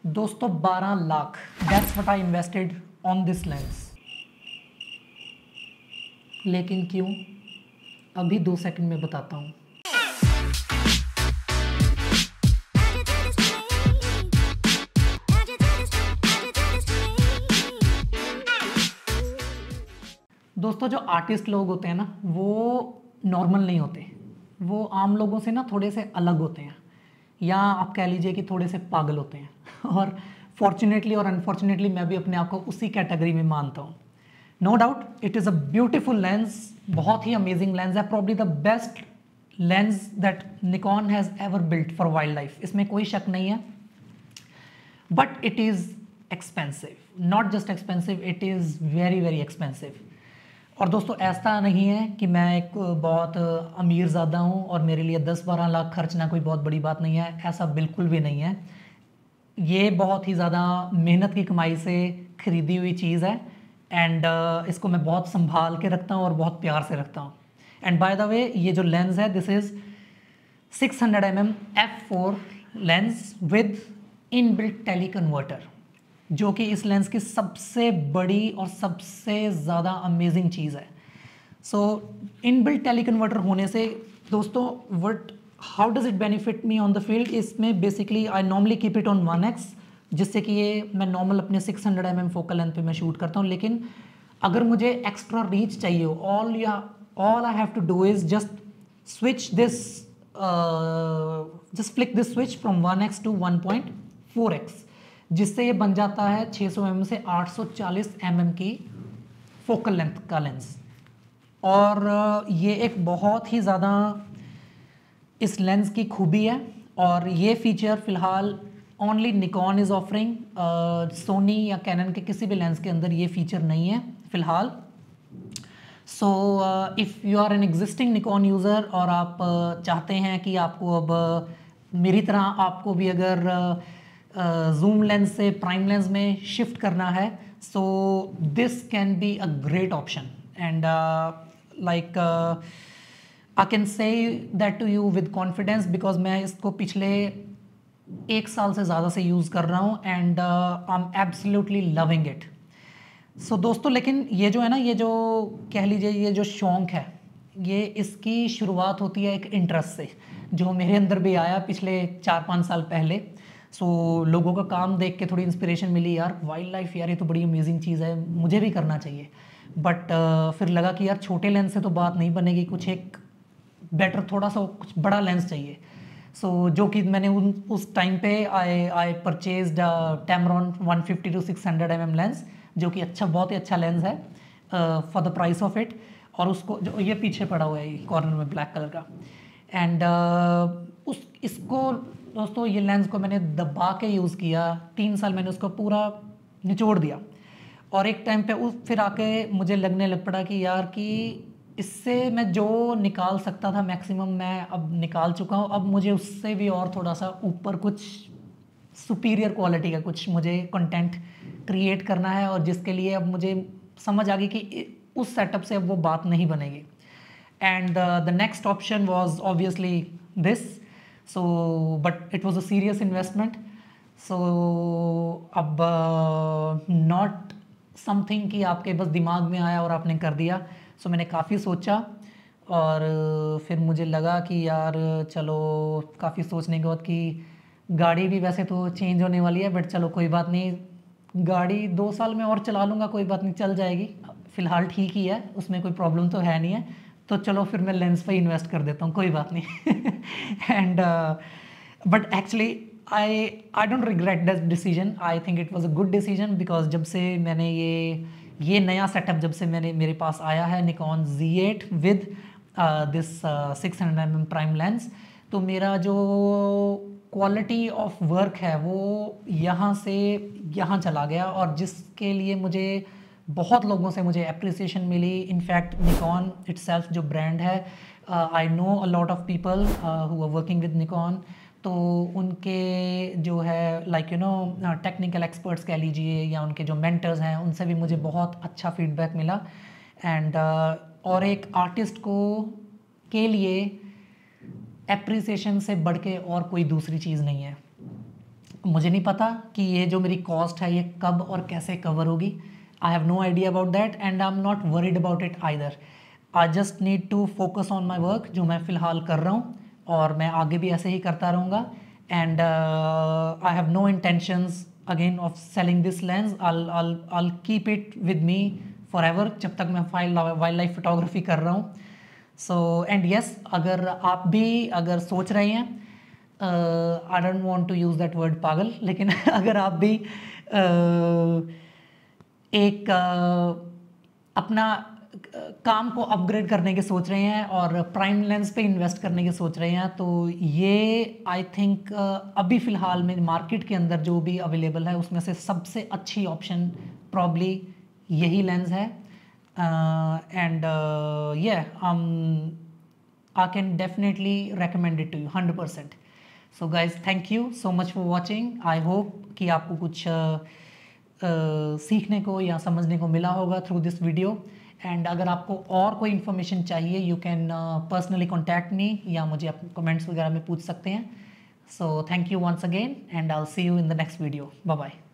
दोस्तों 12 lakh, that's what I invested on this lens. लेकिन क्यों, अभी 2 सेकंड में बताता हूँ। दोस्तों जो आर्टिस्ट लोग होते हैं ना, वो नॉर्मल नहीं होते, वो आम लोगों से ना थोड़े से अलग होते हैं, या आप कह लीजिए कि थोड़े से पागल होते हैं। और फॉर्चुनेटली और अनफॉर्चुनेटली मैं भी अपने आप को उसी कैटेगरी में मानता हूँ। No doubt it is a beautiful lens, बहुत ही अमेजिंग लेंस है, probably the best lens that Nikon has ever built for wildlife, इसमें कोई शक नहीं है। But it is expensive, not just expensive, it is very very expensive. और दोस्तों ऐसा नहीं है कि मैं एक बहुत अमीर ज़्यादा हूँ और मेरे लिए 10-12 लाख खर्चना कोई बहुत बड़ी बात नहीं है, ऐसा बिल्कुल भी नहीं है। ये बहुत ही ज़्यादा मेहनत की कमाई से ख़रीदी हुई चीज़ है, एंड इसको मैं बहुत संभाल के रखता हूँ और बहुत प्यार से रखता हूँ। एंड बाय द वे ये जो लेंस है, this is 600 mm f4 lens with inbuilt tele converter, जो कि इस लेंस की सबसे बड़ी और सबसे ज़्यादा अमेजिंग चीज़ है। सो इनबिल्ट टेली कन्वर्टर होने से दोस्तों what how does it benefit me on the field, इसमें basically I normally keep it on 1x, जिससे कि ये मैं नॉर्मल अपने 600 mm फोकल लेंथ पे मैं शूट करता हूँ। लेकिन अगर मुझे एक्स्ट्रा रीच चाहिए हो, all I have to do is just switch this, just flick this switch from 1x to 1.4x, जिससे ये बन जाता है 600 mm से 840 mm की फोकल लेंथ का लेंस। और ये एक बहुत ही ज़्यादा इस लेंस की खूबी है, और ये फीचर फ़िलहाल only Nikon is offering, Sony या कैनन के किसी भी लेंस के अंदर ये फीचर नहीं है फ़िलहाल। So if you are an existing Nikon user और आप चाहते हैं कि आपको अब मेरी तरह आपको भी अगर जूम लेंस से प्राइम लेंस में शिफ्ट करना है, so this can be a great option. And like I can say that to you with confidence, because मैं इसको पिछले 1 साल से ज़्यादा से यूज़ कर रहा हूँ, and I am absolutely loving it. So दोस्तों लेकिन ये जो है ना, ये जो कह लीजिए ये जो शौक़ है, ये इसकी शुरुआत होती है एक इंटरेस्ट से, जो मेरे अंदर भी आया पिछले 4-5 साल पहले। सो लोगों का काम देख के थोड़ी इंस्पिरेशन मिली, यार वाइल्ड लाइफ, यार ये तो बड़ी अमेजिंग चीज़ है, मुझे भी करना चाहिए। बट फिर लगा कि यार छोटे लेंस से तो बात नहीं बनेगी, कुछ एक बेटर थोड़ा सा कुछ बड़ा लेंस चाहिए। सो जो कि मैंने उस टाइम पे I purchased Tamron 150 to 600 mm lens, जो कि बहुत ही अच्छा लेंस है for the price of it. और उसको जो ये पीछे पड़ा हुआ है कॉर्नर में ब्लैक कलर का, एंड इसको दोस्तों ये लेंस को मैंने दबा के यूज़ किया, 3 साल मैंने उसको पूरा निचोड़ दिया। और एक टाइम पे फिर आके मुझे लगने लग पड़ा कि यार कि इससे मैं जो निकाल सकता था मैक्सिमम मैं अब निकाल चुका हूँ, अब मुझे उससे भी और थोड़ा सा ऊपर कुछ सुपीरियर क्वालिटी का कुछ मुझे कंटेंट क्रिएट करना है, और जिसके लिए अब मुझे समझ आ गई कि उस सेटअप से अब वो बात नहीं बनेगी। And the next option was obviously this, so but it was a serious investment. So अब नॉट समथिंग कि आपके बस दिमाग में आया और आपने कर दिया। सो मैंने काफ़ी सोचा, और फिर मुझे लगा कि यार चलो, काफ़ी सोचने के बाद कि गाड़ी भी वैसे तो चेंज होने वाली है, बट चलो कोई बात नहीं, गाड़ी 2 साल में और चला लूँगा, कोई बात नहीं, चल जाएगी, फ़िलहाल ठीक ही है, उसमें कोई प्रॉब्लम तो है नहीं है, तो चलो फिर मैं लेंस पे इन्वेस्ट कर देता हूँ, कोई बात नहीं। And but actually I don't regret that decision, I think it was a good decision, because जब से मैंने ये नया सेटअप जब से मेरे पास आया है, Nikon Z8 with this 600 mm prime lens, तो मेरा जो क्वालिटी ऑफ वर्क है वो यहाँ से यहाँ चला गया, और जिसके लिए मुझे बहुत लोगों से मुझे अप्रिसिएशन मिली। इनफैक्ट निकॉन इटसेल्फ जो ब्रांड है, I know a lot of people who are working with Nikon, तो उनके जो है like you know technical experts कह लीजिए, या उनके जो मेंटर्स हैं, उनसे भी मुझे बहुत अच्छा फीडबैक मिला। एंड और एक आर्टिस्ट को के लिए एप्रिसिएशन से बढ़ के और कोई दूसरी चीज़ नहीं है। मुझे नहीं पता कि ये जो मेरी कॉस्ट है ये कब और कैसे कवर होगी. I have no idea about that and I am not worried about it either. I just need to focus on my work जो मैं फ़िलहाल कर रहा हूँ, और मैं आगे भी ऐसे ही करता रहूँगा. And I have no intentions again of selling this lens. I'll keep it with me forever जब तक मैं वाइल्ड लाइफ फोटोग्राफी कर रहा हूँ. सो एंड यस, अगर आप भी अगर सोच रहे हैं, I don't want to use that word पागल, लेकिन अगर आप भी एक अपना काम को अपग्रेड करने के सोच रहे हैं और प्राइम लेंस पे इन्वेस्ट करने के सोच रहे हैं, तो ये आई थिंक अभी फ़िलहाल में मार्केट के अंदर जो भी अवेलेबल है उसमें से सबसे अच्छी ऑप्शन प्रॉब्ली यही लेंस है. And I can definitely recommend it to you 100%. So guys, thank you so much for watching. I hope कि आपको कुछ सीखने को या समझने को मिला होगा थ्रू दिस वीडियो. एंड अगर आपको और कोई इन्फॉर्मेशन चाहिए, you can personally contact me, या मुझे आप कमेंट्स वगैरह में पूछ सकते हैं. So thank you once again and I will see you in the next video. Bye bye.